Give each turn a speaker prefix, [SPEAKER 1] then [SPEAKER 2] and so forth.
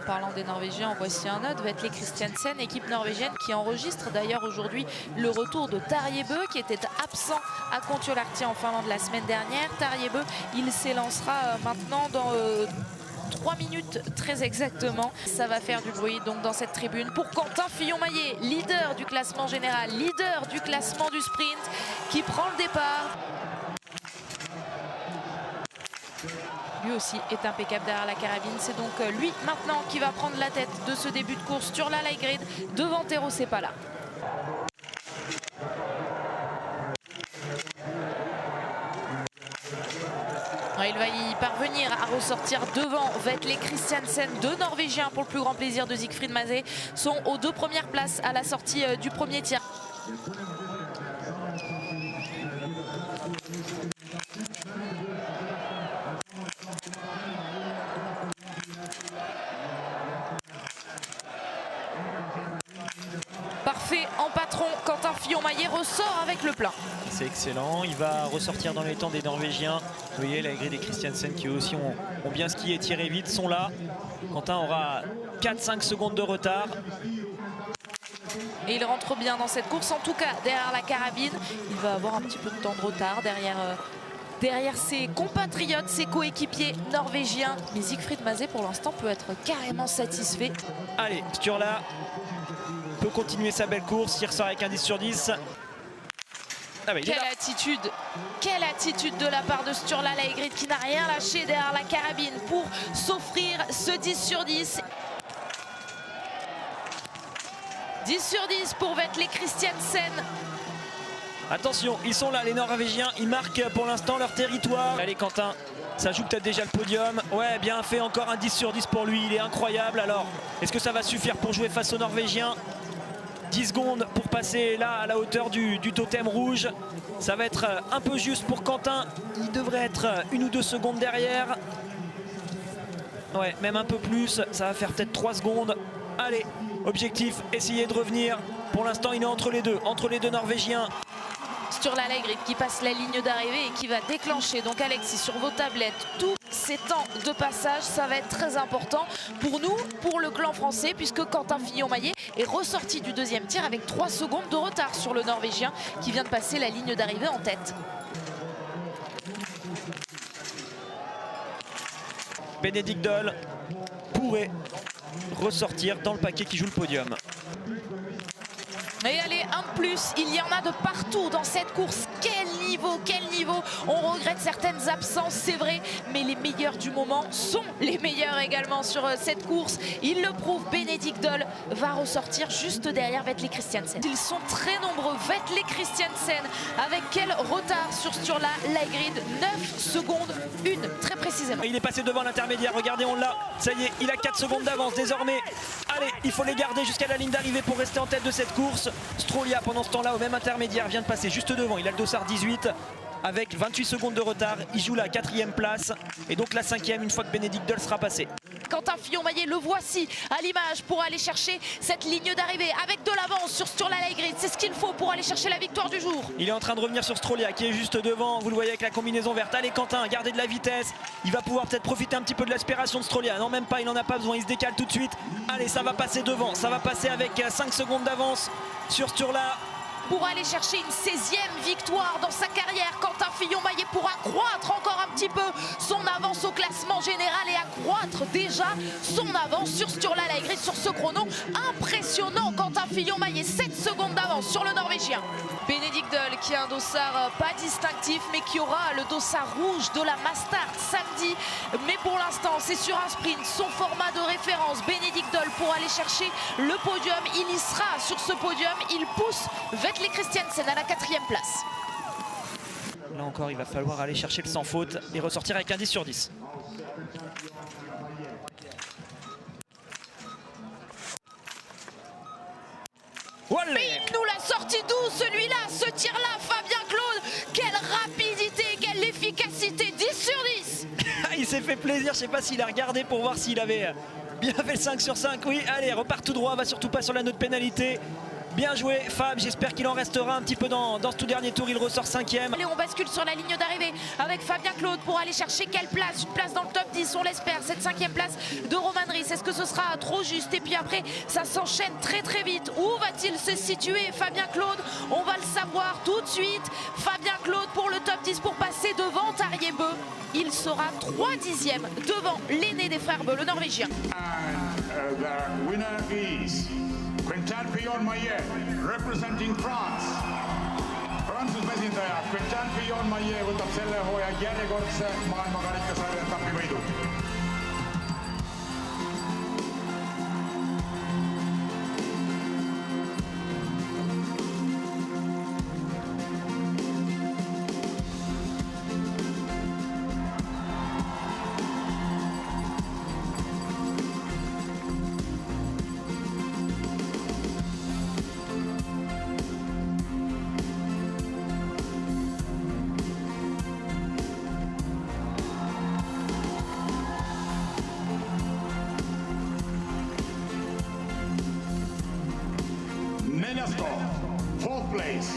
[SPEAKER 1] parlant des Norvégiens, en voici un autre, Vetle Christiansen, équipe norvégienne qui enregistre d'ailleurs aujourd'hui le retour de Tarjei Bø qui était absent à Kontiolahti en Finlande la semaine dernière. Tarjei Bø, il s'élancera maintenant dans 3 minutes très exactement. Ça va faire du bruit donc dans cette tribune pour Quentin Fillon-Maillet, leader du classement général, leader du classement du sprint, qui prend le départ. Lui aussi est impeccable derrière la carabine. C'est donc lui maintenant qui va prendre la tête de ce début de course. Sturla Lægreid devant Tero Seppälä. Il va y parvenir à ressortir devant Vetle Christiansen. 2 Norvégiens pour le plus grand plaisir de Siegfried Maze sont aux 2 premières places à la sortie du premier tir. Parfait en patron, Quentin Fillon-Maillet ressort avec le plein.
[SPEAKER 2] C'est excellent, il va ressortir dans les temps des Norvégiens. Vous voyez, Lægreid et Christiansen qui aussi ont bien skié et tiré vite sont là. Quentin aura 4-5 secondes de retard.
[SPEAKER 1] Et il rentre bien dans cette course, en tout cas derrière la carabine. Il va avoir un petit peu de temps de retard derrière ses compatriotes, ses coéquipiers norvégiens. Mais Siegfried Maze pour l'instant peut être carrément satisfait.
[SPEAKER 2] Allez, Sturla peut continuer sa belle course, il ressort avec un 10 sur 10. Ah bah,
[SPEAKER 1] quelle attitude de la part de Sturla Lægreid qui n'a rien lâché derrière la carabine pour s'offrir ce 10 sur 10. 10 sur 10 pour Vetle Christiansen.
[SPEAKER 2] Attention, ils sont là les Norvégiens, ils marquent pour l'instant leur territoire. Allez Quentin, ça joue peut-être déjà le podium. Ouais, bien fait, encore un 10 sur 10 pour lui, il est incroyable. Alors, est-ce que ça va suffire pour jouer face aux Norvégiens? 10 secondes pour passer là à la hauteur du totem rouge. Ça va être un peu juste pour Quentin. Il devrait être 1 ou 2 secondes derrière. Ouais, même un peu plus. Ça va faire peut-être 3 secondes. Allez, objectif, essayer de revenir. Pour l'instant, il est entre les deux Norvégiens.
[SPEAKER 1] Sturla Lægreid qui passe la ligne d'arrivée et qui va déclencher. Donc Alexis, sur vos tablettes, tous ces temps de passage, ça va être très important pour nous, pour le clan français, puisque Quentin Fillon-Maillet est ressorti du 2e tir avec 3 secondes de retard sur le Norvégien qui vient de passer la ligne d'arrivée en tête.
[SPEAKER 2] Benedikt Doll pourrait ressortir dans le paquet qui joue le podium.
[SPEAKER 1] Et allez, un de plus, il y en a de partout dans cette course. Quel niveau! On regrette certaines absences, c'est vrai, mais les meilleurs du moment sont les meilleurs également sur cette course. Il le prouve, Benedikt Doll va ressortir juste derrière Vetle Christiansen. Ils sont très nombreux, Vetle Christiansen, avec quel retard sur Sturla Lægreid? 9 secondes, 1 très précisément.
[SPEAKER 2] Il est passé devant l'intermédiaire, regardez, on l'a, ça y est, il a 4 secondes d'avance désormais. Allez, il faut les garder jusqu'à la ligne d'arrivée pour rester en tête de cette course. Strolia, pendant ce temps-là, au même intermédiaire, vient de passer juste devant. Il a le dossard 18 avec 28 secondes de retard. Il joue la 4e place et donc la 5e une fois que Benedikt Doll sera passé.
[SPEAKER 1] Quentin Fillon-Maillet, le voici à l'image pour aller chercher cette ligne d'arrivée avec de l'avance sur Sturla Lægreid. C'est ce qu'il faut pour aller chercher la victoire du jour.
[SPEAKER 2] Il est en train de revenir sur Strolia qui est juste devant. Vous le voyez avec la combinaison verte. Allez Quentin, gardez de la vitesse. Il va pouvoir peut-être profiter un petit peu de l'aspiration de Strolia. Non, même pas, il n'en a pas besoin. Il se décale tout de suite. Allez, ça va passer devant. Ça va passer avec 5 secondes d'avance sur Sturla.
[SPEAKER 1] Pour aller chercher une 16e victoire dans sa carrière, Quentin Fillon-Maillet pour accroître encore un petit peu son avance au classement général et accroître déjà son avance sur Sturla Lægreid sur ce chrono impressionnant. Quentin Fillon-Maillet, 7 secondes d'avance sur le Norvégien. Benedikt Doll qui a un dossard pas distinctif mais qui aura le dossard rouge de la Mastart samedi. Mais pour l'instant c'est sur un sprint, son format de référence. Benedikt Doll pour aller chercher le podium. Il y sera sur ce podium, il pousse Vetle Christiansen à la 4e place.
[SPEAKER 2] Là encore, il va falloir aller chercher le sans faute et ressortir avec un 10 sur 10.
[SPEAKER 1] Olé. Il nous l'a sorti d'où celui-là, ce tir-là, Fabien Claude? Quelle rapidité, quelle efficacité, 10 sur 10.
[SPEAKER 2] Il s'est fait plaisir, je sais pas s'il a regardé pour voir s'il avait bien fait le 5 sur 5. Oui, allez, repart tout droit, va surtout pas sur la note pénalité. Bien joué Fab, j'espère qu'il en restera un petit peu dans ce tout dernier tour. Il ressort 5e.
[SPEAKER 1] Allez, on bascule sur la ligne d'arrivée avec Fabien Claude pour aller chercher quelle place? Une place dans le top 10, on l'espère. Cette 5e place de Romain Dries, est-ce que ce sera trop juste? Et puis après, ça s'enchaîne très très vite. Où va-t-il se situer Fabien Claude? On va le savoir tout de suite. Fabien Claude pour le top 10 pour passer devant Tarjei Bø. Il sera 3 dixièmes devant l'aîné des frères Bø, le Norvégien.
[SPEAKER 3] And the winner is Quentin Fillon-Maillet, representing France. Prantsusmesindaja Quentin Fillon-Maillet võtab selle hooaja järjekordse maailmakarikasarja etapivõidu. Neljas koht, fourth place.